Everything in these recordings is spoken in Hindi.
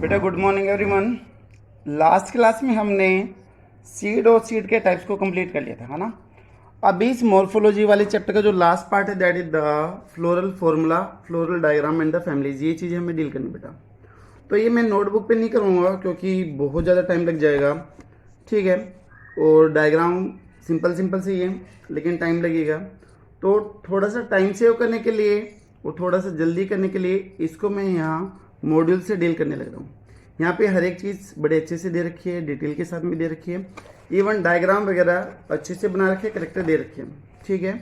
बेटा good morning everyone. Last class में हमने सीड और सीड के टाइप्स को कंप्लीट कर लिया था, है ना। अभी इस मॉर्फोलॉजी वाले चैप्टर का जो लास्ट पार्ट है that is the floral formula, floral diagram and the families, ये चीज़ें हमें डील करनी बेटा। तो ये मैं नोटबुक पे नहीं करूँगा क्योंकि बहुत ज़्यादा टाइम लग जाएगा, ठीक है। और डायग्राम सिंपल सिंपल से ही है लेकिन टाइम लगेगा, तो थोड़ा सा टाइम सेव करने के लिए और थोड़ा सा जल्दी करने के लिए इसको मैं यहाँ मॉड्यूल से डील करने लग रहा हूँ। यहाँ पे हर एक चीज़ बड़े अच्छे से दे रखी है, डिटेल के साथ में दे रखी है, इवन डायग्राम वगैरह अच्छे से बना रखे, करेक्टर दे रखे हैं, ठीक है।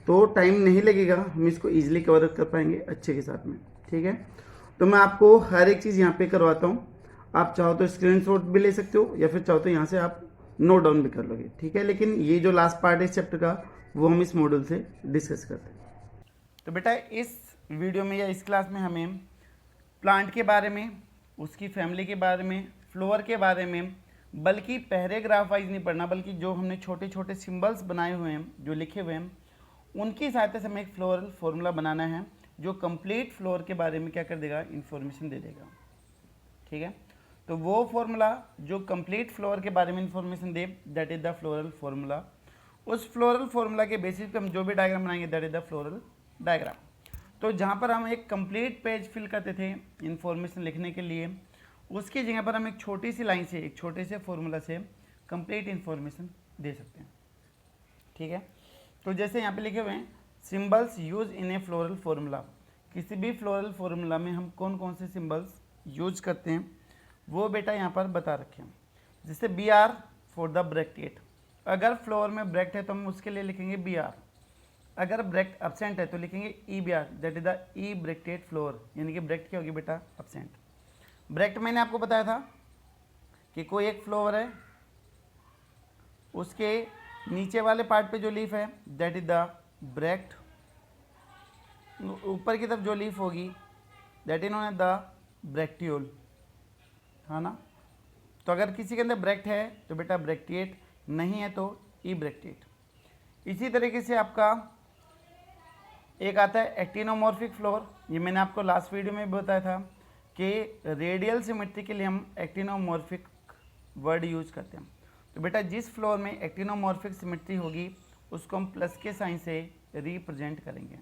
तो टाइम नहीं लगेगा, हम इसको ईजिली कवर कर पाएंगे अच्छे के साथ में, ठीक है। तो मैं आपको हर एक चीज़ यहाँ पे करवाता हूँ। आप चाहो तो स्क्रीनशॉट भी ले सकते हो या फिर चाहो तो यहाँ से आप नोट डाउन भी कर लोगे, ठीक है। लेकिन ये जो लास्ट पार्ट है इस चैप्टर का वो हम इस मॉड्यूल से डिस्कस करते हैं। तो बेटा इस वीडियो में या इस क्लास में हमें प्लांट के बारे में, उसकी फैमिली के बारे में, फ्लोवर के बारे में, बल्कि पैराग्राफ वाइज नहीं पढ़ना, बल्कि जो हमने छोटे छोटे सिंबल्स बनाए हुए हैं, जो लिखे हुए हैं, उनकी सहायता से हमें एक फ्लोरल फॉर्मूला बनाना है जो कंप्लीट फ्लोर के बारे में क्या कर देगा, इन्फॉर्मेशन दे देगा, ठीक है। तो वो फॉर्मूला जो कंप्लीट फ्लोर के बारे में information they that is the floral formula. उस फ्लोरल फॉर्मूला के बेसिस पे हम जो भी डायग्राम बनाएंगे that is the floral diagram. तो जहाँ पर हम एक कंप्लीट पेज फिल करते थे इन्फॉर्मेशन लिखने के लिए, उसकी जगह पर हम एक छोटी सी लाइन से, एक छोटे से फॉर्मूला से कंप्लीट इन्फॉर्मेशन दे सकते हैं, ठीक है। तो जैसे यहाँ पे लिखे हुए हैं symbols use in A floral formula. किसी भी फ्लोरल फॉर्मूला में हम कौन कौन से सिंबल्स यूज करते हैं वो बेटा यहाँ पर बता रखे हैं। जैसे B R for the bracket, अगर फ्लोर में ब्रैकेट है तो हम उसके लिए लिखेंगे बी आर। अगर ब्रैकेट एब्सेंट है तो लिखेंगे E B R, that is the E bracket floor, यानी कि ब्रैकेट क्या होगी बेटा, एब्सेंट। ब्रैकेट मैंने आपको बताया था कि कोई एक फ्लोर है, उसके नीचे वाले पार्ट पे जो लीफ है दैट इज द ब्रैकेट, ऊपर की तरफ जो लीफ होगी that is known as the bracteole, है ना। तो अगर किसी के अंदर ब्रैक्ट है तो बेटा ब्रैक्टिएट, नहीं है तो ई ब्रैक्टिएट। इसी तरीके से आपका एक आता है एक्टिनोमॉर्फिक फ्लोर। ये मैंने आपको लास्ट वीडियो में भी बताया था कि रेडियल सिमेट्री के लिए हम एक्टिनोमॉर्फिक वर्ड यूज करते हैं। तो बेटा जिस फ्लोर में एक्टिनोमॉर्फिक सिमेट्री होगी उसको हम प्लस के साइन से रिप्रेजेंट करेंगे।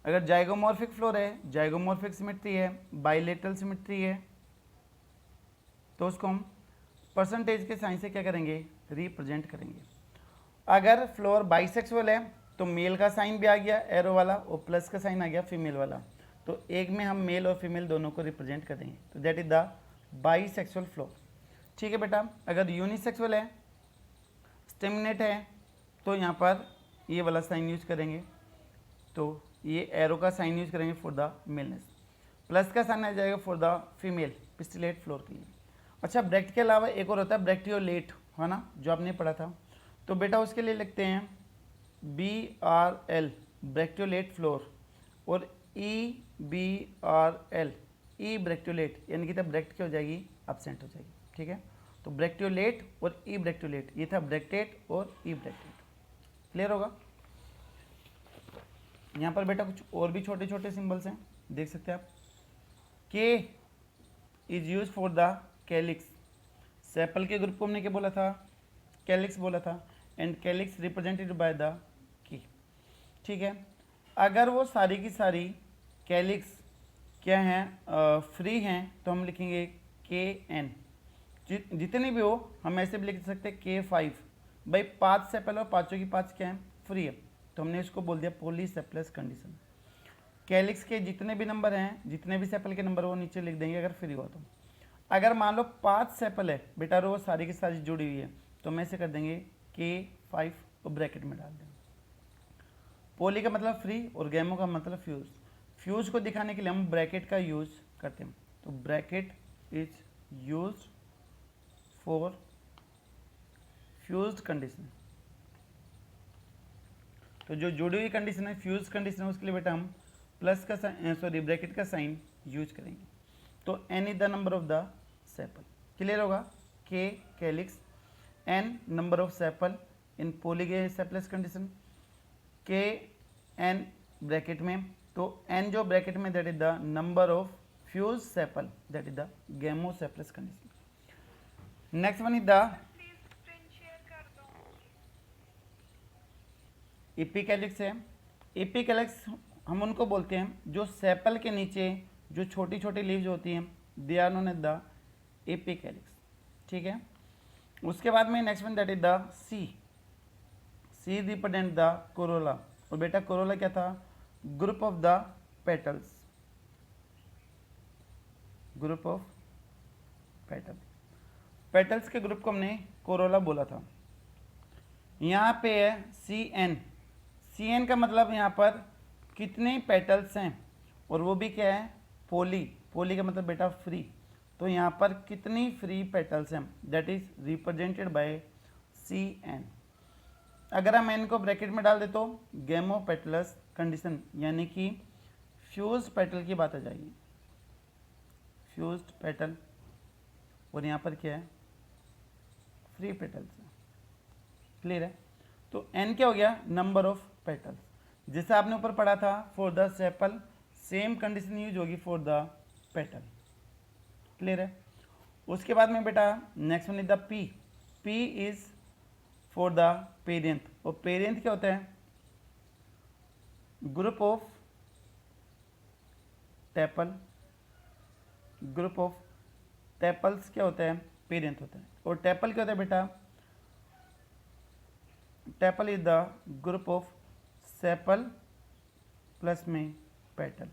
अगर जाइगोमॉर्फिक फ्लोर है, जाइगोमॉर्फिक सिमेट्री है, बाइलेटरल सिमेट्री है, तो उसको हम परसेंटेज के साइन से क्या करेंगे, रिप्रेजेंट करेंगे। अगर फ्लोर बाइसेक्सुअल है तो मेल का साइन भी आ गया एरो वाला और प्लस का साइन आ गया फीमेल वाला, तो एक में हम मेल और फीमेल दोनों को रिप्रेजेंट करेंगे, तो that is the bisexual floor, ठीक है बेटा। अगर यूनिसेक्सुअल है, स्टेमिनेट है, तो यहाँ पर ये वाला साइन यूज करेंगे, तो ये एरो का साइन यूज करेंगे फॉर द मेलनेस, प्लस का साइन आ जाएगा for the female pistillate floor के लिए। अच्छा, ब्रैक्ट के अलावा एक और होता है ब्रैक्टियोलेट, है ना, जो आपने पढ़ा था। तो बेटा उसके लिए लिखते हैं B R L bracteolate flower और E B R L E bracteolate, यानी कि तब ब्रैक्ट क्या हो जाएगी, एब्सेंट हो जाएगी, ठीक है। तो ब्रैक्टियोलेट और ई ब्रैक्टियोलेट, ये था ब्रैक्टेट और ई ब्रैक्टेट, क्लियर होगा। यहाँ पर बेटा कुछ और भी छोटे छोटे सिंबल्स हैं, देख सकते हैं आप। के is use for the calyx, sepal के ग्रुप को हमने क्या बोला था, कैलिक्स बोला था, and calyx represented by the key, ठीक है। अगर वो सारी की सारी कैलिक्स क्या हैं, फ्री हैं, तो हम लिखेंगे के एन, जितने भी हो हम ऐसे भी लिख सकते हैं के 5, भाई 5 सेपल और पाँचों की 5 क्या है, फ्री है, तो हमने इसको बोल दिया पॉलीसेपलस कंडीशन। कैलिक्स के जितने भी नंबर हैं, जितने भी सेपल के नंबर वो नीचे लिख देंगे अगर फ्री हुआ तो। अगर मान लो 5 सेपल है बेटा, रो सारी की सारी जुड़ी हुई है, तो हम ऐसे कर देंगे के 5 और ब्रैकेट में डाल देंगे। पोली का मतलब फ्री और गैमो का मतलब फ्यूज। फ्यूज को दिखाने के लिए हम ब्रैकेट का यूज करते हैं, तो bracket is use for fused condition. तो जो जुड़ी हुई कंडीशन है, फ्यूज कंडीशन है, उसके लिए बेटा हम प्लस का साइन, सॉरी ब्रैकेट का साइन यूज करेंगे। तो n is the number of the sepal, clear होगा। K calyx, n number of sepal in polysepalous condition, K n bracket में, तो n जो ब्रैकेट में that is the number of fused sepal, that is the gamosepalous condition. Next one is the epicalyx है। एपिकैलिक्स हम उनको बोलते हैं जो सेपल के नीचे जो छोटी छोटी लीव्स होती हैं, they are known as the epicalyx. ठीक है, उसके बाद में next one that is the C. C represent the corolla. और बेटा कोरोला क्या था? Group of the petals, group of petal. Petals के ग्रुप को हमने कोरोला बोला था। यहाँ पे है सी एन। सी एन का मतलब यहाँ पर कितने पेटल्स हैं, और वो भी क्या है? पोली। पोली का मतलब बेटा फ्री। तो यहाँ पर कितनी फ्री पेटल्स हैं, that is represented by C N. अगर हम एन को ब्रैकेट में डाल दे तो गेमोपेटलस कंडीशन, यानी कि फ्यूज पेटल की बात आ जाएगी, फ्यूज्ड पेटल। और यहाँ पर क्या है? फ्री पेटल्स है। क्लियर है? तो एन क्या हो गया? Number of petals. जैसे आपने ऊपर पढ़ा था for the sepal, same condition use होगी फॉर द पेटल। क्लियर है? उसके बाद में बेटा next one is the P. P is for the parent. और पेरेंट क्या होता है? Group of tepal. Group of tepals क्या होता है? पेरेंट होता है। और टेपल क्या होता है बेटा? Tepal is the group of sepal plus में पेटल।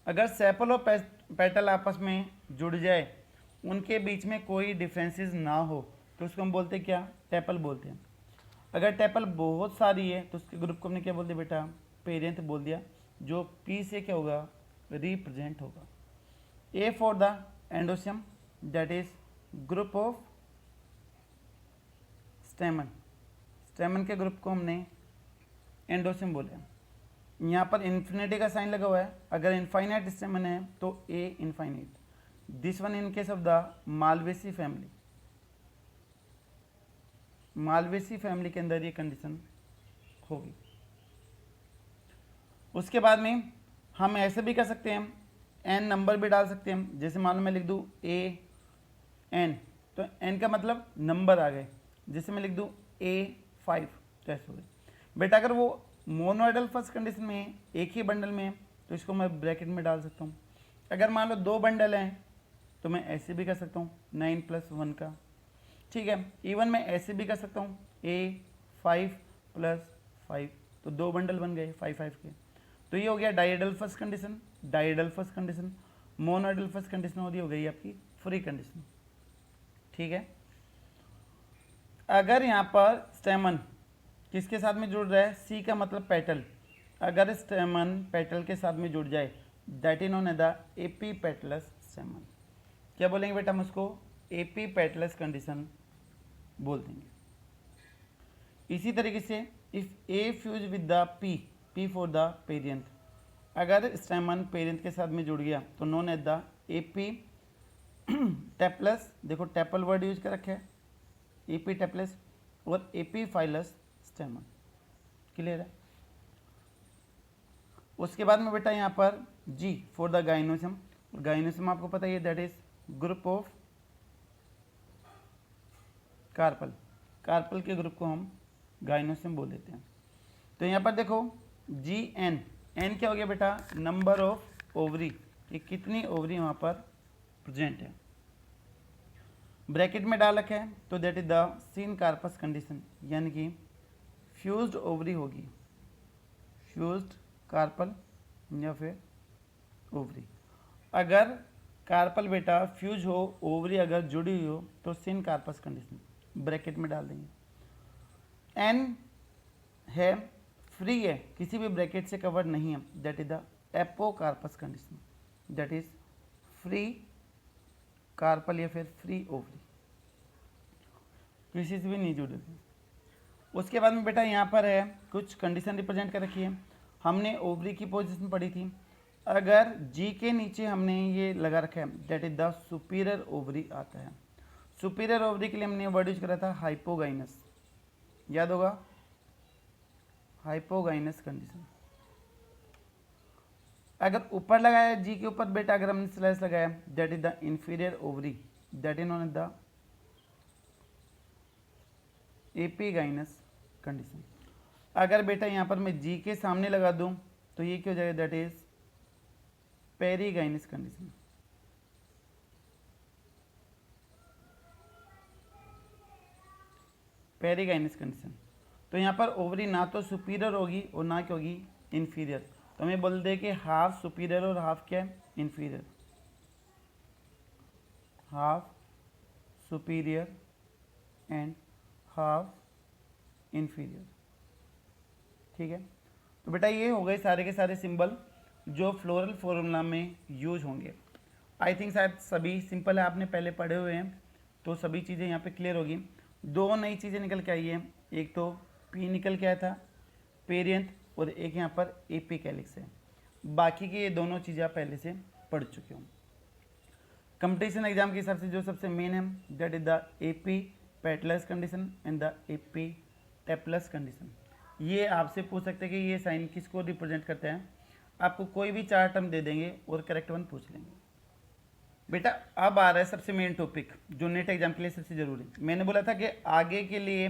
अगर सेपल और पेटल आपस में जुड़ जाए, उनके बीच में कोई डिफरेंसेस ना हो, तो उसको हम बोलते हैं क्या? टेपल बोलते हैं। अगर टेपल बहुत सारी है तो उसके ग्रुप को हमने क्या बोल दिया बेटा? पेरेंट बोल दिया, जो पी से क्या होगा? रिप्रेजेंट होगा। A for the एंडोसियम, that is group of स्टेमन। स्टेमन के ग्रुप को हमने एंडोसियम बोले। यहाँ पर इन्फिनिटी का साइन लगा हुआ है। अगर इनफाइनाइट स्टेमन है तो A infinite. This one in case of the Malvaceae family. Malvaceae family के अंदर ये कंडीशन होगी। उसके बाद में हम ऐसे भी कर सकते हैं, एन नंबर भी डाल सकते हैं। जैसे मान लो मैं लिख दूँ ए एन, तो एन का मतलब नंबर आ गए। जैसे मैं लिख दूँ A5, तो ऐसे हो गए बेटा। अगर वो मोनोइडल फर्स्ट कंडीशन में है, एक ही बंडल में है, तो इसको मैं ब्रैकेट में डाल सकता हूँ। अगर मान लो दो बंडल हैं तो मैं ऐसे भी कर सकता हूँ 9+1 का। ठीक है, इवन मैं ऐसे भी कर सकता हूँ A5+5, तो दो बंडल बन गए 5 के। तो ये हो गया diadelphous condition, diadelphous condition. Monadelphous condition हो गई आपकी फ्री कंडीशन। ठीक है, अगर यहाँ पर स्टेमन किसके साथ में जुड़ रहा है? सी का मतलब पेटल। अगर स्टेमन पेटल के साथ में जुड़ जाए, that is known as the epipetalous stamen. क्या बोलेंगे बेटा हम उसको? एपीपेटलस कंडीशन बोल देंगे। इसी तरीके से if A fuse with the P, P for the parent, अगर स्टेमन पेरेंट के साथ में जुड़ गया तो नोन एज द एपी टेप्लस। देखो टेपल वर्ड यूज कर रखे है, एपीटेप्लस और एपीफाइलस स्टेमन। क्लियर है? उसके बाद में बेटा यहाँ पर G for the gynoecium. Gynoecium आपको पता ही है, that is group of carpel. Carpel के ग्रुप को हम गाइनोसियम बोल देते हैं। तो यहाँ पर देखो जी एन, एन क्या हो गया बेटा? नंबर ऑफ ओवरी, ये कितनी ओवरी वहाँ पर प्रेजेंट है, ब्रैकेट में डाल रखे हैं। तो that is the syncarpous condition, यानी कि फ्यूज्ड ओवरी होगी, फ्यूज्ड कार्पल या फिर ओवरी। अगर कार्पल बेटा फ्यूज हो, ओवरी अगर जुड़ी हुई हो, तो सीन कार्पस कंडीशन ब्रैकेट में डाल देंगे। एन है फ्री है, किसी भी ब्रैकेट से कवर नहीं है, that is the apocarpous condition, that is free carpel या फिर फ्री ओवरी, किसी से भी नहीं जुड़े। उसके बाद में बेटा यहाँ पर है कुछ कंडीशन रिप्रेजेंट कर रखी है। हमने ओवरी की पोजीशन पढ़ी थी। अगर जी के नीचे हमने ये लगा रखा है, that is the superior ovary आता है। सुपीरियर ओवरी के लिए हमने वर्ड यूज करा था हाइपोगाइनस, याद होगा, हाइपोगाइनस कंडीशन। अगर ऊपर लगाया जी के ऊपर बेटा, अगर हमने स्लैश लगाया, that is the inferior ovary, that is known as the epigynous condition. अगर बेटा यहाँ पर मैं जी के सामने लगा दूं तो ये क्या हो जाएगा, that is perigynous condition. Perigynous condition. तो यहाँ पर ओवरी ना तो सुपीरियर होगी और ना क्या होगी, इन्फीरियर। तो हमें बोल दे कि हाफ सुपीरियर और हाफ क्या है, inferior. Half superior and half inferior. ठीक है, तो बेटा ये हो गए सारे के सारे सिंबल जो फ्लोरल फॉर्मूला में यूज होंगे। आई थिंक शायद सभी सिंपल है, आपने पहले पढ़े हुए हैं तो सभी चीज़ें यहाँ पे क्लियर होगी। दो नई चीज़ें निकल के आई है, एक तो पी निकल के आया था पेरियंथ, और एक यहाँ पर एपिकैलिक्स है। बाकी की ये दोनों चीज़ें आप पहले से पढ़ चुके हो। कंपटीशन एग्जाम के हिसाब से जो सबसे मेन है, that is the epipetalous condition and the epitepalous condition. ये आपसे पूछ सकते हैं कि ये साइन किसको रिप्रेजेंट करते हैं। आपको कोई भी चार टर्म दे देंगे और करेक्ट वन पूछ लेंगे। बेटा अब आ रहा है सबसे मेन टॉपिक जो नेट एग्जाम के लिए सबसे जरूरी। मैंने बोला था कि आगे के लिए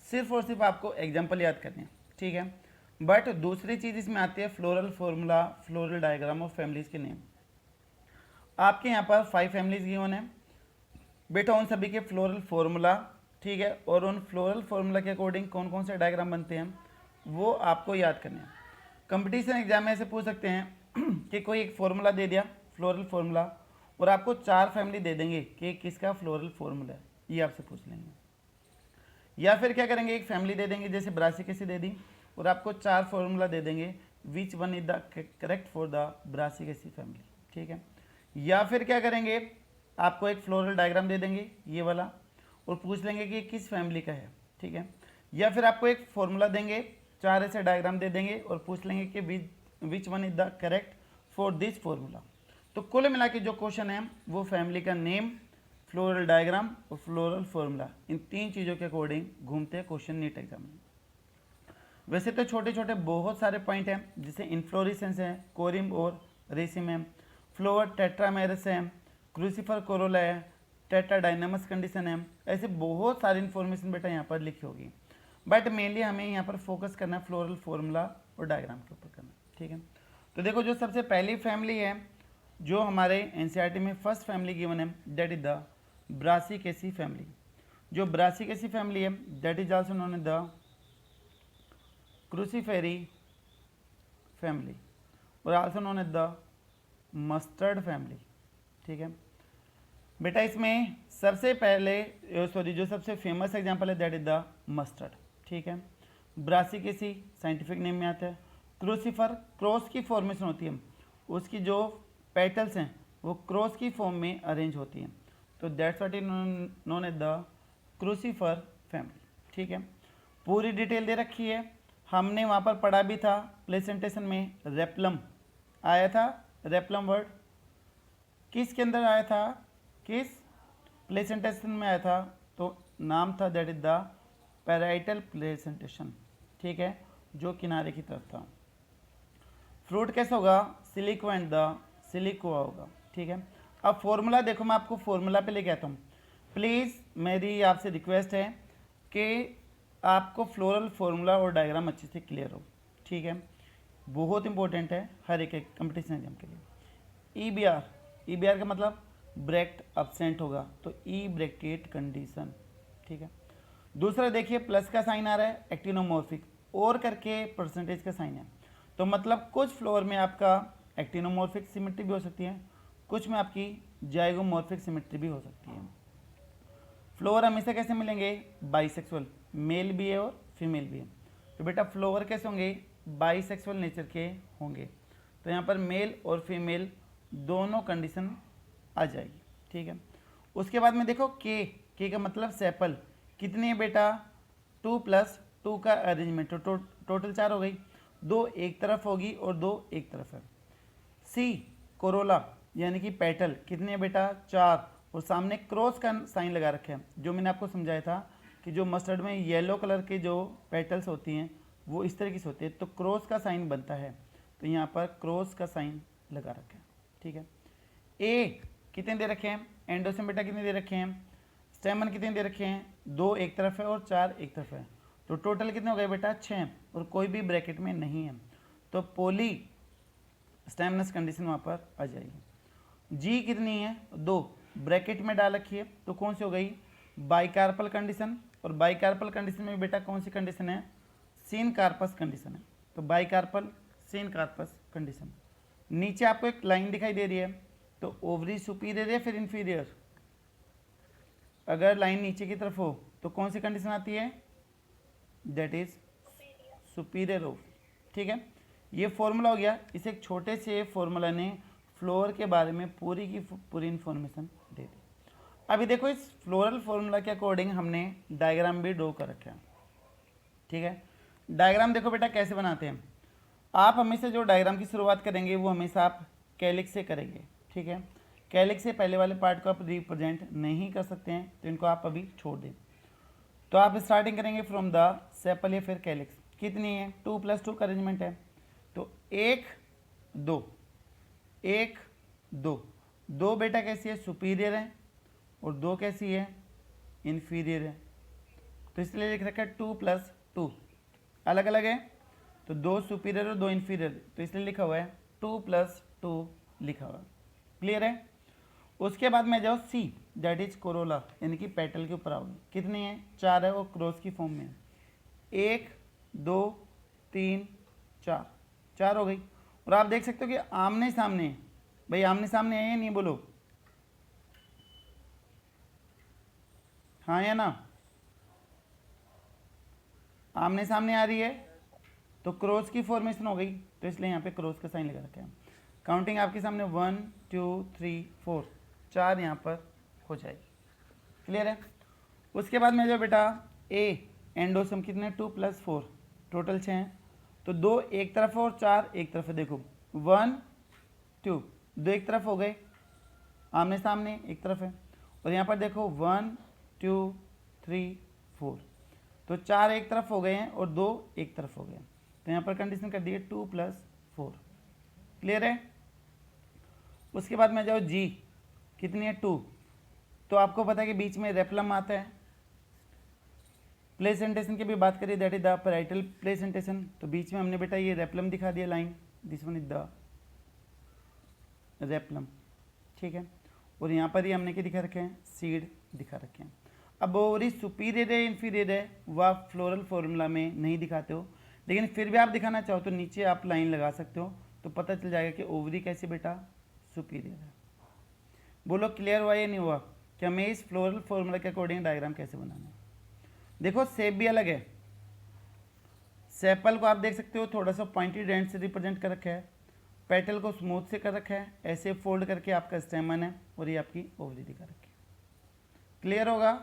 सिर्फ और सिर्फ आपको एग्जाम्पल याद करने हैं, ठीक है। बट दूसरी चीज़ इसमें आती है फ्लोरल फॉर्मूला, फ्लोरल डायग्राम और फैमिलीज के नेम। आपके यहाँ पर 5 फैमिलीज गिवन है बेटा, उन सभी के फ्लोरल फॉर्मूला, ठीक है, और उन फ्लोरल फॉर्मूला के अकॉर्डिंग कौन कौन से डायग्राम बनते हैं वो आपको याद करने हैं। कंपटीशन एग्जाम में ऐसे पूछ सकते हैं कि कोई एक फॉर्मूला दे दिया फ्लोरल फॉर्मूला, और आपको 4 फैमिली दे देंगे कि किसका फ्लोरल फॉर्मूला है, ये आपसे पूछ लेंगे। या फिर क्या करेंगे, एक फैमिली दे देंगे जैसे ब्रासिकेसी दे दी, और आपको 4 फॉर्मूला दे देंगे which one is the correct for the Brassicaceae family, ठीक है। या फिर क्या करेंगे, आपको एक फ्लोरल डायग्राम दे देंगे ये वाला, और पूछ लेंगे कि किस फैमिली का है, ठीक है। या फिर आपको एक फॉर्मूला देंगे, 4 ऐसे डायग्राम दे देंगे और पूछ लेंगे कि which one is the correct for this formula. तो कुल मिला के जो क्वेश्चन है वो फैमिली का नेम, फ्लोरल डायग्राम और फ्लोरल फॉर्मूला, इन 3 चीज़ों के अकॉर्डिंग घूमते हैं क्वेश्चन नीट एग्जाम में। वैसे तो छोटे छोटे बहुत सारे पॉइंट हैं, जैसे इन्फ्लोरेसेंस है, कोरिम और रेसिम है, फ्लोवर टेट्रामेरस है, क्रूसिफर कोरोला है, टेट्रा डायनामस कंडीशन है। ऐसे बहुत सारी इन्फॉर्मेशन बेटा यहाँ पर लिखी होगी, बट मेनली हमें यहाँ पर फोकस करना है फ्लोरल फॉर्मूला और डायग्राम के ऊपर करना, ठीक है। तो देखो जो सबसे पहली फैमिली है जो हमारे एनसीईआरटी में फर्स्ट फैमिली गिवन है, that is the Brassicaceae family. जो ब्रासिकेसी फैमिली है that is also known as the Cruciferae family और also known as the mustard family, ठीक है बेटा। इसमें सबसे पहले जो सबसे फेमस एग्जांपल है दैट इज द मस्टर्ड, ठीक है। ब्रासिकेसी साइंटिफिक नेम में आता है। क्रूसीफर क्रॉस की फॉर्मेशन होती है, उसकी जो पेटल्स हैं वो क्रॉस की फॉर्म में अरेंज होती हैं, तो that's what is known as the crucifer family, ठीक है। पूरी डिटेल दे रखी है, हमने वहाँ पर पढ़ा भी था प्रेजेंटेशन में, रेप्लम आया था। रेप्लम वर्ड किसके अंदर आया था, किस प्रेजेंटेशन में आया था, तो नाम था that is the parietal presentation, ठीक है, जो किनारे की तरफ था। फ्रूट कैसे होगा, सिलिको एंड द सिलिकोआ होगा, ठीक है। अब फॉर्मूला देखो, मैं आपको फॉर्मूला पे लेके आता हूँ। प्लीज़ मेरी आपसे रिक्वेस्ट है कि आपको फ्लोरल फॉर्मूला और डायग्राम अच्छे से क्लियर हो, ठीक है। बहुत इंपॉर्टेंट है हर एक कंपटीशन एग्जाम के लिए। ई बी आर का मतलब ब्रैकेट अब्सेंट होगा, तो ई ब्रैकेट कंडीशन, ठीक है। दूसरा देखिए प्लस का साइन आ रहा है, एक्टिनोमॉर्फिक, और करके परसेंटेज का साइन है, तो मतलब कुछ फ्लोर में आपका एक्टिनोमॉर्फिक सिमेट्री भी हो सकती है, कुछ में आपकी जाइगोमॉर्फिक सिमेट्री भी हो सकती है। फ्लोवर हमेशा कैसे मिलेंगे, बाइसेक्सुअल, मेल भी है और फीमेल भी है, तो बेटा फ्लोवर कैसे होंगे, बाइसेक्सुअल नेचर के होंगे, तो यहाँ पर मेल और फीमेल दोनों कंडीशन आ जाएगी, ठीक है। उसके बाद में देखो के का मतलब सेपल, कितनी है बेटा, 2 + 2 का अरेंजमेंट, तो टोटल 4 हो गई, 2 एक तरफ होगी और 2 एक तरफ है। सी कोरोला यानी कि पेटल, कितने बेटा, 4, और सामने क्रॉस का साइन लगा रखे हैं, जो मैंने आपको समझाया था कि जो मस्टर्ड में येलो कलर के जो पेटल्स होती हैं वो इस तरीके से होती है, तो क्रॉस का साइन बनता है, तो यहाँ पर क्रॉस का साइन लगा रखा है। ठीक है, ए कितने दे रखे हैं, एंडोसम बेटा कितने दे रखे हैं, स्टेमन कितने दे रखे हैं, 2 एक तरफ है और 4 एक तरफ है, तो टोटल कितने हो गए बेटा 6, और कोई भी ब्रैकेट में नहीं है, तो पॉली स्टेमनस कंडीशन वहाँ पर आ जाएगी। जी कितनी है, 2 ब्रैकेट में डाल रखी है, तो कौन सी हो गई, बाइकार्पल कंडीशन, और बाइकार्पल कंडीशन में बेटा कौन सी कंडीशन है, सीन कार्पस कंडीशन है, तो बाइकार्पल सीन कार्पस कंडीशन। नीचे आपको एक लाइन दिखाई दे रही है, तो ओवरी सुपीरियर या फिर इंफीरियर, अगर लाइन नीचे की तरफ हो तो कौन सी कंडीशन आती है, दैट इज सुपीरियर ओवरी। ठीक है, ये फॉर्मूला हो गया। इस एक छोटे से फॉर्मूला ने फ्लोर के बारे में पूरी की पूरी इन्फॉर्मेशन दे दी। अभी देखो इस फ्लोरल फॉर्मूला के अकॉर्डिंग हमने डायग्राम भी ड्रॉ कर रखा है। ठीक है, डायग्राम देखो बेटा कैसे बनाते हैं, आप हमेशा जो डायग्राम की शुरुआत करेंगे वो हमेशा आप कैलिक्स से करेंगे। ठीक है, कैलिक्स से पहले वाले पार्ट को आप रिप्रेजेंट नहीं कर सकते हैं, तो इनको आप अभी छोड़ दें। तो आप स्टार्टिंग करेंगे फ्रॉम द सेपल या फिर कैलिक्स। कितनी है, 2 + 2 का अरेंजमेंट है, तो 1 2 1 2 2 बेटा कैसी है, सुपीरियर है, और 2 कैसी है, इन्फीरियर है, तो इसलिए लिख रखा है 2 + 2, अलग अलग है, तो 2 सुपीरियर और 2 इन्फीरियर, तो इसलिए लिखा हुआ है 2 + 2 लिखा हुआ है। क्लियर है। उसके बाद में जाओ सी, दैट इज कोरोला, यानी कि पेटल के ऊपर आओगे, कितनी है, 4 है, वो क्रॉस की फॉर्म में है, 1 2 3 4 4 हो गई। और आप देख सकते हो कि आमने सामने है, भाई आमने सामने है या नहीं, बोलो हाँ या ना, आमने सामने आ रही है, तो क्रॉस की फॉर्मेशन हो गई, तो इसलिए यहाँ पे क्रॉस का साइन लगा रखा है। काउंटिंग आपके सामने 1 2 3 4 4 यहाँ पर हो जाएगी। क्लियर है। उसके बाद में जो बेटा ए एंडोसम कितने, 2 + 4 टोटल 6 हैं, तो 2 एक तरफ और 4 एक तरफ है। देखो 1 2 2 एक तरफ हो गए, आमने सामने एक तरफ है, और यहाँ पर देखो 1 2 3 4, तो 4 एक तरफ हो गए हैं और 2 एक तरफ हो गए हैं, तो यहाँ पर कंडीशन कर दी है 2 + 4। क्लियर है। उसके बाद में जाओ जी, कितनी है 2, तो आपको पता है कि बीच में रेपलम आता है। प्लेसेंटेशन की भी बात करिए, that is the parietal placentation, तो बीच में हमने बेटा ये रेपलम दिखा दिया line, this one is the replum. ठीक है, और यहाँ पर ही हमने क्या दिखा रखे हैं, सीड दिखा रखे हैं। अब ओवरी सुपीरियर है इन्फीरियर है, वह आप फ्लोरल फॉर्मूला में नहीं दिखाते हो, लेकिन फिर भी आप दिखाना चाहो तो नीचे आप लाइन लगा सकते हो, तो पता चल जाएगा कि ओवरी कैसे बेटा सुपीरियर है। बोलो क्लियर हुआ या नहीं हुआ कि हमें इस फ्लोरल फॉर्मूला के अकॉर्डिंग डायग्राम कैसे बनाना है। देखो शेप भी अलग है, सेपल को आप देख सकते हो थोड़ा सा पॉइंटेड एंड से रिप्रेजेंट कर रखा है, पेटल को स्मूथ से कर रखा है, ऐसे फोल्ड करके आपका स्टेमन है, और ये आपकी ओवरी दिखा रखी है। क्लियर होगा।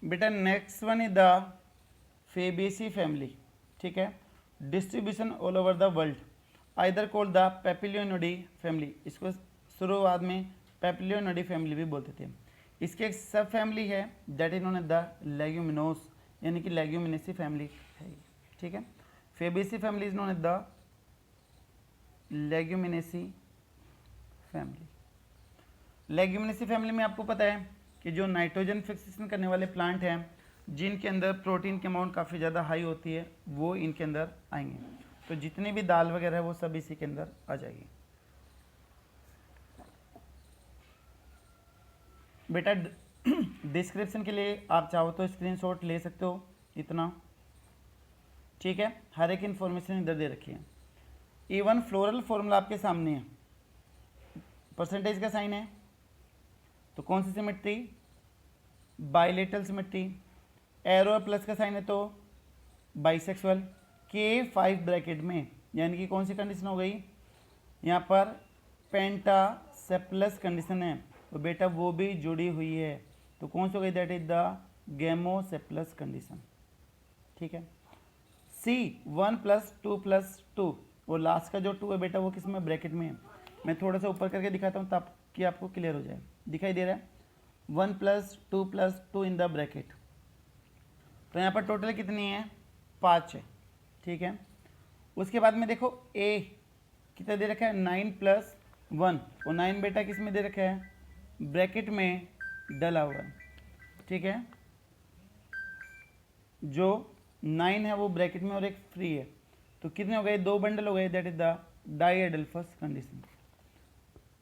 बेटा next one is the Fabaceae family. ठीक है, distribution all over the world, either called the Papilionoideae family, इसको शुरुआत में पेपिलियोनिडी फैमिली भी बोलते थे। इसके एक सब फैमिली है that is known as the Leguminosae, यानी कि लेग्यूमिनेसी फैमिली है। ठीक है, Fabaceae family is known as the Leguminaceae family. Leguminaceae family में आपको पता है कि जो नाइट्रोजन फिक्सेशन करने वाले प्लांट हैं, जिनके अंदर प्रोटीन की अमाउंट काफ़ी ज़्यादा हाई होती है, वो इनके अंदर आएंगे, तो जितनी भी दाल वगैरह है वो सब इसी के अंदर आ जाएगी। बेटा डिस्क्रिप्शन के लिए आप चाहो तो स्क्रीनशॉट ले सकते हो इतना। ठीक है, हर एक इन्फॉर्मेशन इधर दे रखी है। इवन फ्लोरल फॉर्मूला आपके सामने है, परसेंटेज का साइन है, तो कौन सी symmetry, bilateral symmetry, arrow plus का साइन है तो बाइसेक्सुअल, के 5 ब्रैकेट में, यानी कि कौन सी कंडीशन हो गई, यहाँ पर पेंटासेप्लस कंडीशन है, तो बेटा वो भी जुड़ी हुई है, तो कौन सी हो गई, दैट इज द गैमोसेप्लस कंडीशन। ठीक है, सी 1 + 2 + 2, वो लास्ट का जो 2 है बेटा वो किस में, ब्रैकेट में है। मैं थोड़ा सा ऊपर करके दिखाता हूँ ताकि आपको क्लियर हो जाए। दिखाई दे रहा है, 1 + 2 इन द ब्रैकेट। तो यहाँ पर टोटल कितनी है, 5 है, ठीक है। उसके बाद में देखो ए कितना दे रखा है, 9 + 1, और 9 बेटा किस में दे रखा है, ब्रैकेट में डला हुआ है, ठीक है। जो 9 है वो ब्रैकेट में और एक फ्री है, तो कितने हो गए, 2 बंडल हो गए, दैट इज द डाइएडल्फस कंडीशन।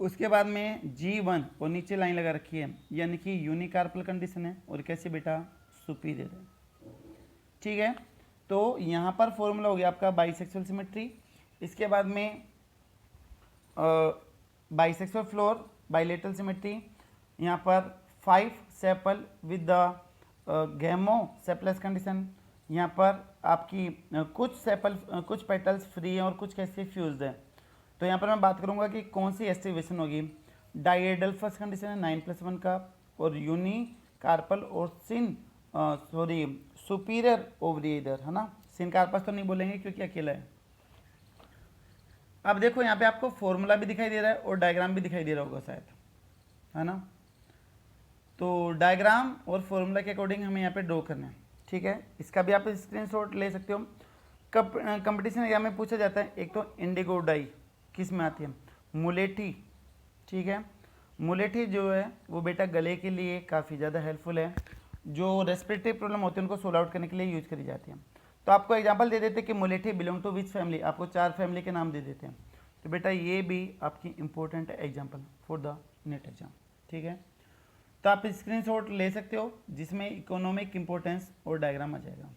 उसके बाद में G1 और नीचे लाइन लगा रखी है, यानी कि यूनिकार्पल कंडीशन है, और कैसे बेटा, सुपीरियर है, ठीक है। तो यहाँ पर फॉर्मूला हो गया आपका बाइसेक्सुअल सिमेट्री। इसके बाद में बाइसेक्सुअल फ्लोर, बाइलेटरल सिमेट्री, यहाँ पर 5 sepal with the gamosepalous condition. यहाँ पर आपकी कुछ सेपल कुछ पेटल्स फ्री हैं और कुछ कैसे फ्यूज्ड है। तो यहाँ पर मैं बात करूँगा कि कौन सी एस्टिवेशन होगी। डाइएडल्फस कंडीशन है 9 + 1 का, और यूनी कार्पल और सिन सुपीरियर ओवरी इधर, है ना। सिन कार्पस तो नहीं बोलेंगे क्योंकि अकेला है। अब देखो यहाँ पे आपको फॉर्मूला भी दिखाई दे रहा है और डायग्राम भी दिखाई दे रहा होगा शायद, है ना। तो डायग्राम और फॉर्मूला के अकॉर्डिंग हमें यहाँ पे ड्रॉ करना है, ठीक है। इसका भी आप स्क्रीनशॉट ले सकते हो। कंपटीशन एग्जाम में पूछा जाता है, एक तो इंडिगो डाई किस में आती है, मुलेठी, ठीक है। मुलेठी जो है वो बेटा गले के लिए काफ़ी ज़्यादा हेल्पफुल है, जो रेस्पिरेटरी प्रॉब्लम होती है उनको सोल्व आउट करने के लिए यूज करी जाती है। तो आपको एग्जांपल दे देते हैं कि मुलेठी बिलोंग टू विच फैमिली, आपको 4 फैमिली के नाम दे देते हैं। तो बेटा ये भी आपकी important example for the net exam, ठीक है। तो आप स्क्रीनशॉट ले सकते हो जिसमें इकोनॉमिक इंपॉर्टेंस और डायग्राम आ जाएगा।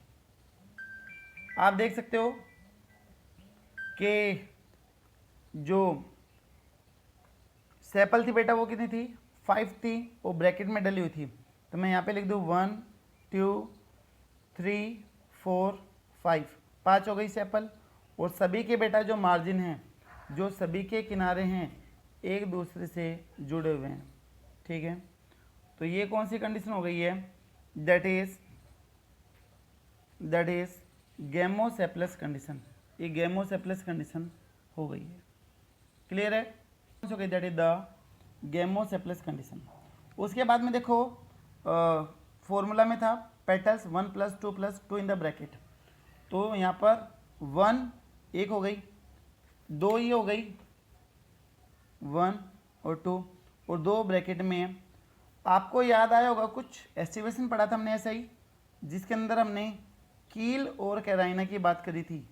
आप देख सकते हो कि जो सेपल थी बेटा वो कितनी थी, 5 थी, वो ब्रैकेट में डली हुई थी। तो मैं यहाँ पे लिख दूँ 1 2 3 4 5, 5 हो गई सेपल। और सभी के बेटा जो मार्जिन हैं, जो सभी के किनारे हैं, एक दूसरे से जुड़े हुए हैं, ठीक है। तो ये कौन सी कंडीशन हो गई है, दैट इज गैमोसेप्लस कंडीशन। ये गैमोसेप्लस कंडीशन हो गई है, क्लियर है। हो गई, दैट इज द गैमोसेप्लस कंडीशन। उसके बाद में देखो फॉर्मूला में था पेटल्स 1 + 2 + 2 इन द ब्रैकेट। तो यहाँ पर 1 एक हो गई, 2 ही हो गई, 1 और 2, और 2 ब्रैकेट में। आपको याद आया होगा कुछ एस्टिवेशन पढ़ा था हमने ऐसा ही, जिसके अंदर हमने कील और कैराइना की बात करी थी,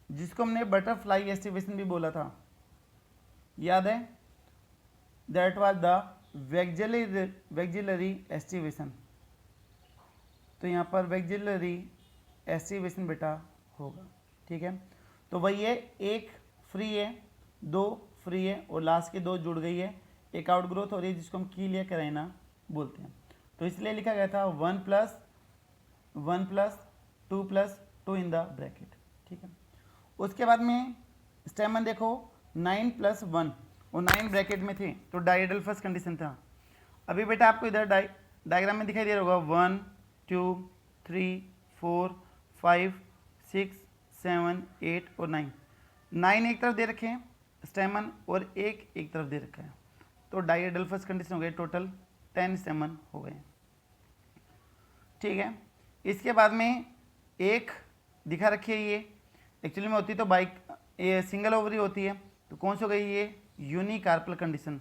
जिसको हमने बटरफ्लाई एस्टिवेशन भी बोला था, याद है। That was the vexillary aestivation. तो यहाँ पर वेक्जिलरी एस्टिवेशन बेटा होगा, ठीक है। तो वही है, एक फ्री है, 2 फ्री है, और लास्ट के 2 जुड़ गई है, एक आउट ग्रोथ हो रही है जिसको हम कील या कैराइना बोलते हैं। तो इसलिए लिखा गया था 1 + 2 + 2 इन द ब्रैकेट, ठीक है। उसके बाद में स्टेमन देखो 9 + 1, और 9 ब्रैकेट में थे, तो डाइएडल्फस कंडीशन था। अभी बेटा आपको इधर डायग्राम में दिखाई दे रहा होगा 1 2 3 4 5 6 7 8 और 9। 9 एक तरफ दे रखे हैं स्टेमन, और एक तरफ दे रखा है, तो डाइएडल्फस कंडीशन हो गई, टोटल 10 स्टेमन हो गए, ठीक है। इसके बाद में एक दिखा रखी है, ये एक्चुअली में होती तो ये सिंगल ओवरी होती है, तो कौन सी हो गई ये, यूनिकार्पल कंडीशन,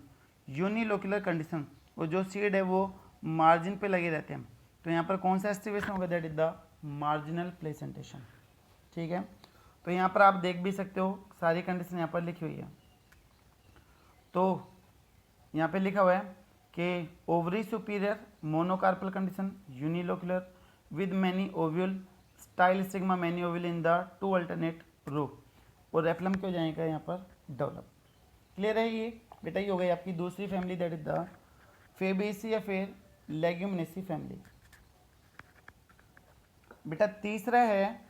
यूनिलोक्युलर कंडीशन, और जो सीड है वो मार्जिन पे लगे रहते हैं। तो यहाँ पर कौन सा एस्टिवेशन होगा, that is the marginal placentation, ठीक है। तो यहाँ पर आप देख भी सकते हो सारी कंडीशन यहाँ पर लिखी हुई है। तो यहाँ पे लिखा हुआ है कि ovary superior monocarpal condition, unilocular with many ovule, style stigma many ovule in the 2 alternate row, और रेफलम क्यों जाएगा यहाँ पर डेवलप, क्लियर है। ये बेटा ये हो गई आपकी दूसरी family, that is the Fabaceae या फिर लेग्यूमिनेसी फैमिली। बेटा तीसरा है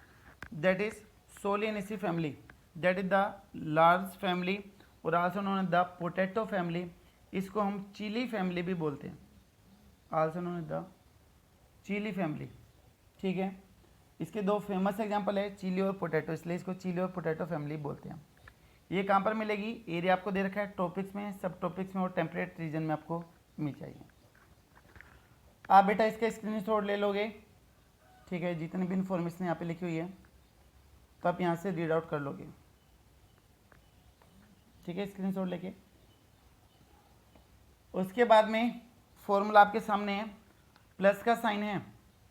दैट इज Solanaceae family, that is the large family, और also known as the potato family. इसको हम चिली फैमिली भी बोलते हैं, also known as the chilli family, ठीक है। इसके 2 फेमस एग्जांपल है, चिली और पोटैटो, इसलिए इसको चिली और पोटैटो फैमिली बोलते हैं। ये कहाँ पर मिलेगी, एरिया आपको दे रखा है ट्रॉपिक्स में, सब ट्रॉपिक्स में और टेम्परेट रीजन में आपको मिल जाएगी। आप बेटा इसका स्क्रीनशॉट ले लोगे, ठीक है, जितनी भी इंफॉर्मेशन यहाँ पे लिखी हुई है तो आप यहाँ से रीड आउट कर लोगे, ठीक है, स्क्रीनशॉट लेके। उसके बाद में फॉर्मूला आपके सामने है, प्लस का साइन है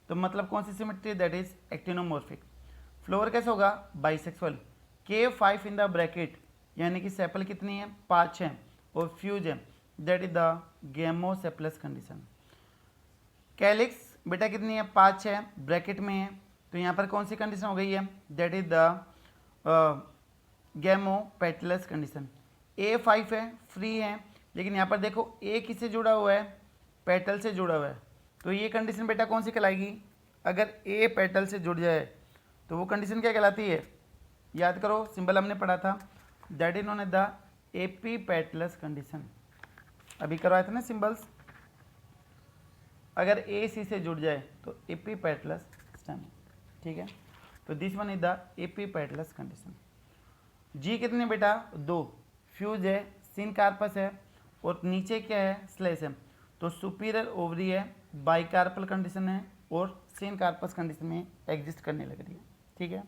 तो मतलब कौन सी symmetry, that is actinomorphic. Flower कैसे होगा, bisexual. K5 in the bracket, यानी कि सेपल कितनी है, 5 है, और फ्यूज है, that is the gamosepalous condition. Calyx बेटा कितनी है, 5 है, ब्रैकेट में है, तो यहाँ पर कौन सी कंडीशन हो गई है, that is the gamopetalous condition. A5 है, फ्री है, लेकिन यहाँ पर देखो A किससे जुड़ा हुआ है, पेटल से जुड़ा हुआ है, तो ये कंडीशन बेटा कौन सी कहलाएगी, अगर A पेटल से जुड़ जाए तो वो कंडीशन क्या कहलाती है, याद करो, सिंबल हमने पढ़ा था, that is known as the epipetalous condition. अभी करवाए थे ना सिंबल्स, अगर A C से जुड़ जाए तो एपीपेटलस स्टेम, ठीक है, तो this one is the epipetalous condition. G कितने बेटा, 2, फ्यूज है, सिन कार्पस है, और नीचे क्या है, स्लेस है, तो सुपीरियर ओवरी है, बाइकार्पल कंडीशन है, और सिन कार्पस कंडीशन में एग्जिस्ट करने लग रही है, ठीक है।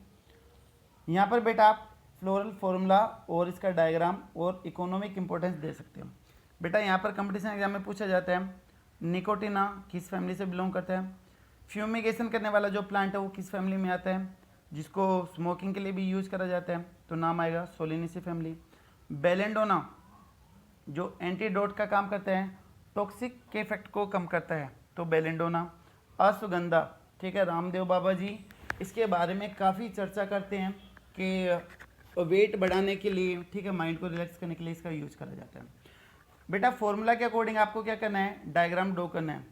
यहाँ पर बेटा आप फ्लोरल फॉर्मूला और इसका डायग्राम और इकोनॉमिक इंपॉर्टेंस दे सकते हो। बेटा यहाँ पर कंपटीशन एग्जाम में पूछा जाता है, निकोटिना किस फैमिली से बिलोंग करता है, फ्यूमिगेशन करने वाला जो प्लांट है वो किस फैमिली में आता है, जिसको स्मोकिंग के लिए भी यूज़ करा जाता है, तो नाम आएगा सोलिनेसी फैमिली। बेलेंडोना जो एंटीडोट का काम करता है, टॉक्सिक के इफेक्ट को कम करता है, तो बेलेंडोना। अश्वगंधा, ठीक है, रामदेव बाबा जी इसके बारे में काफ़ी चर्चा करते हैं कि वेट बढ़ाने के लिए, ठीक है, माइंड को रिलैक्स करने के लिए इसका यूज करा जाता है। बेटा फॉर्मूला के अकॉर्डिंग आपको क्या करना है, डायग्राम ड्रॉ करना है।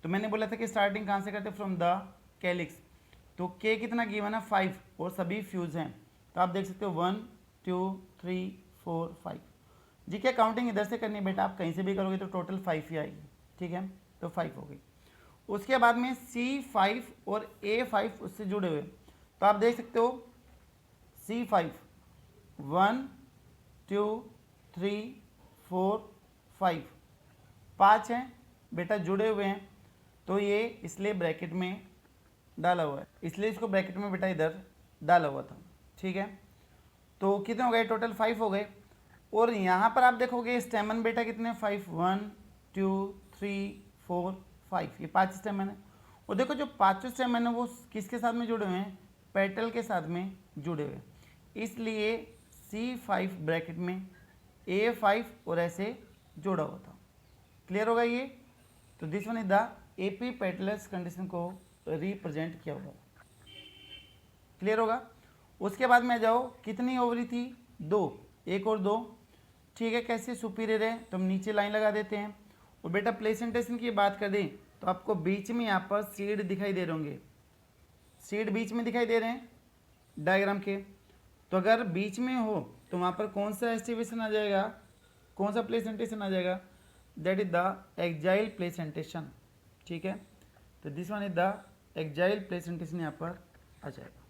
तो मैंने बोला था कि स्टार्टिंग कहाँ से करते हैं, फ्रॉम द कैलिक्स। तो के कितना गिवन है, 5, और सभी फ्यूज हैं, तो आप देख सकते हो 1 2 3 4 5। जी क्या काउंटिंग इधर से करनी है बेटा, आप कहीं से भी करोगे तो टोटल 5 ही आएगी, ठीक है, तो 5 हो गई। उसके बाद में C5 और A5 उससे जुड़े हुए, तो आप देख सकते हो C5 1 2 3 4 5, 5 हैं बेटा जुड़े हुए हैं, तो ये इसलिए ब्रैकेट में डाला हुआ है, इसलिए इसको ब्रैकेट में बेटा इधर डाला हुआ था, ठीक है। तो कितने हो गए, टोटल 5 हो गए। और यहाँ पर आप देखोगे स्टेमन बेटा कितने, 5 1 2 3 4 5, ये 5 स्टेमन है। और देखो जो 5 स्टेमन है वो किसके साथ में जुड़े हुए हैं, पेटल के साथ में जुड़े हुए, इसलिए C5 ब्रैकेट में A5 और ऐसे जोड़ा हुआ था। क्लियर होगा ये, तो this one is the epipetalous condition को रिप्रेजेंट किया हुआ, क्लियर होगा। उसके बाद में जाओ, कितनी ओवरी थी, 2, 1 और 2, ठीक है, कैसे सुपीरियर है तो हम नीचे लाइन लगा देते हैं। और बेटा प्लेसेंटेशन की बात कर दें तो आपको बीच में यहाँ पर सीड दिखाई दे रहे होंगे, सीड बीच में दिखाई दे रहे हैं डायग्राम के, तो अगर बीच में हो तो वहाँ पर कौन सा एस्टिवेशन आ जाएगा, कौन सा प्लेसेंटेशन आ जाएगा, that is the axile placentation, ठीक है, तो this one is the axile placentation यहाँ पर आ जाएगा।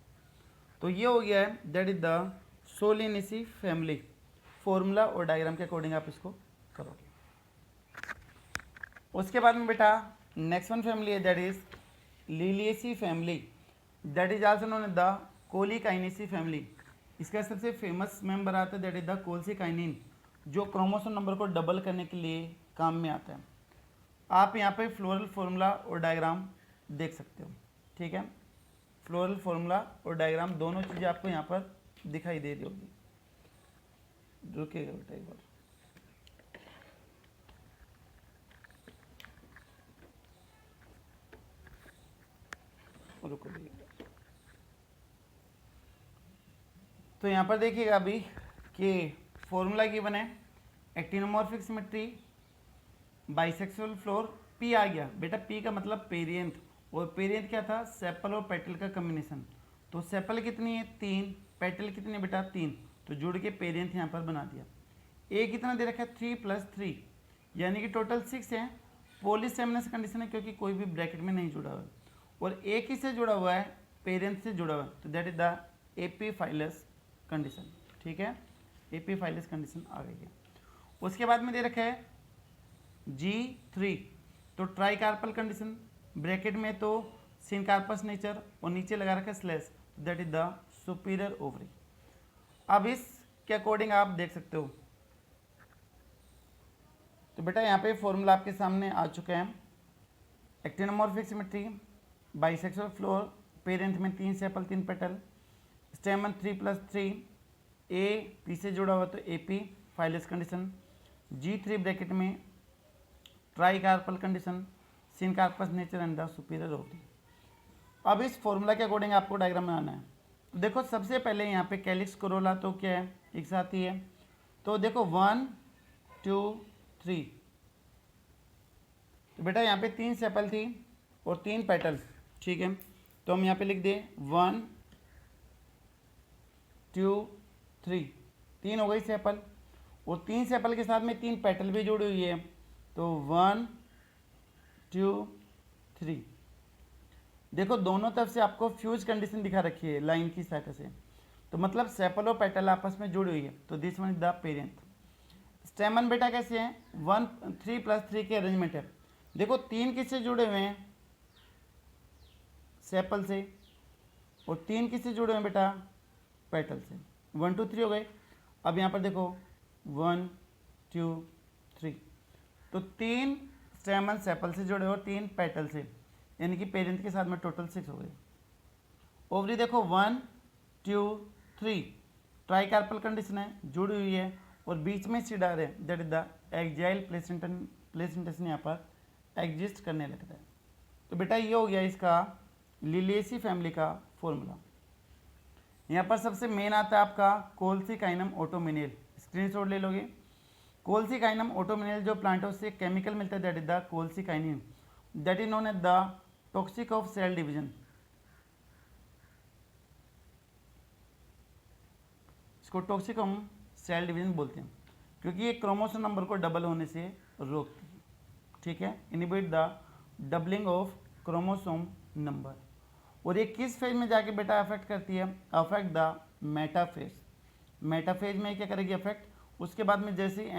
तो ये हो गया है, that is the Solanaceae family. Formula और डायग्राम के अकॉर्डिंग आप इसको करोगे। उसके बाद में बेटा नेक्स्ट वन फैमिली है, that is Liliaceae family, that is also known as the Colchicaceae family. इसका सबसे फेमस मेंबर आता है, दैट इज द कोल्सिकाइनिन, जो क्रोमोसोम नंबर को डबल करने के लिए काम में आता है। आप यहाँ पे फ्लोरल फॉर्मूला और डायग्राम देख सकते हो, ठीक है, फ्लोरल फॉर्मूला और डायग्राम दोनों चीज़ें आपको यहाँ पर दिखाई दे रही होगी। रुकिएगा बेटा एक बार, रुको तो यहाँ पर देखिएगा अभी कि फॉर्मूला गिवन है, actinomorphic symmetry, bisexual flower, P आ गया बेटा, पी का मतलब पेरियंथ, और पेरियंथ क्या था, सेपल और पेटल का कम्बिनेशन। तो सेपल कितनी है, 3, पेटल कितनी है बेटा, 3, तो जुड़ के पेरियंथ यहाँ पर बना दिया। ए कितना दे रखा है, 3 + 3, यानी कि टोटल 6 है। पॉलीसेमिनस कंडीशन है क्योंकि कोई भी ब्रैकेट में नहीं जुड़ा हुआ है, और ए किससे जुड़ा हुआ है, पेरेंट से जुड़ा हुआ है, तो that is the epiphyllous condition, ठीक है, एपीफाइलस कंडीशन आ गई है। उसके बाद में दे रखा है G3, तो ट्राई कार्पल कंडीशन, ब्रैकेट में तो सिनकार्पस नेचर और नीचे लगा रखा है slash, that is the superior ovary. अब इसके अकॉर्डिंग आप देख सकते हो, तो बेटा यहाँ पे फॉर्मूला आपके सामने आ चुका है। Actinomorphic symmetry, bisexual flower, perianth में 3 sepal 3 petal, stamen 3+3, A P से जुड़ा हुआ तो AP phyllous condition, G3 bracket में tricarpal condition, syncarpous nature and the superior ovary. अब इस फॉर्मूला के अकॉर्डिंग आपको डायग्राम बनाना है। तो देखो सबसे पहले यहाँ पे कैलिक्स कोरोला तो क्या है, एक साथ ही है, तो देखो 1 2 3, तो बेटा यहाँ पे 3 सेपल थी और 3 पेटल, ठीक है, तो हम यहाँ पे लिख दे 1 2 3, 3 हो गई सेपल, और 3 सेपल के साथ में 3 पेटल भी जुड़ी हुई है, तो 1 2 3। देखो दोनों तरफ से आपको फ्यूज कंडीशन दिखा रखी है लाइन की सहायता से, तो मतलब सेपल और पेटल आपस में जुड़ी हुई है, तो this one is the parent. स्टेमन बेटा कैसे हैं, 1 3+3 के अरेंजमेंट है। देखो 3 किससे जुड़े हुए हैं, सेपल से, और 3 किससे जुड़े हुए हैं बेटा, पेटल से। 1 2 3 हो गए। अब यहाँ पर देखो 1 2 3, तो 3 स्टेमन सेपल से जुड़े और 3 पेटल से, यानी कि पेरेंट के साथ में टोटल 6 हो गए। ओवरी देखो 1 2 3, ट्राई कार्पल कंडीशन है, जुड़ी हुई है, और बीच में सीडार है, that is the axile placentation यहाँ पर एग्जिस्ट करने लगता है। तो बेटा ये हो गया इसका लिलिएसी फैमिली का फॉर्मूला। यहाँ पर सबसे मेन आता है आपका कोल्सिकाइनम ऑटोमिनेल, स्क्रीनशॉट ले लोगे। कोल्सिकाइनम ऑटोमिनेल जो प्लांटों से केमिकल मिलता है, that is the colchicine, that is known as the toxic of cell division. इसको टॉक्सिक हम सेल डिवीजन बोलते हैं, क्योंकि ये क्रोमोसोम नंबर को डबल होने से रोकती है, ठीक है, inhibit the doubling of chromosome number. और ये किस फेज में जाके बेटा अफेक्ट करती है, अफेक्ट द मेटाफेज। मेटाफेज में क्या करेगी अफेक्ट, उसके बाद में जैसे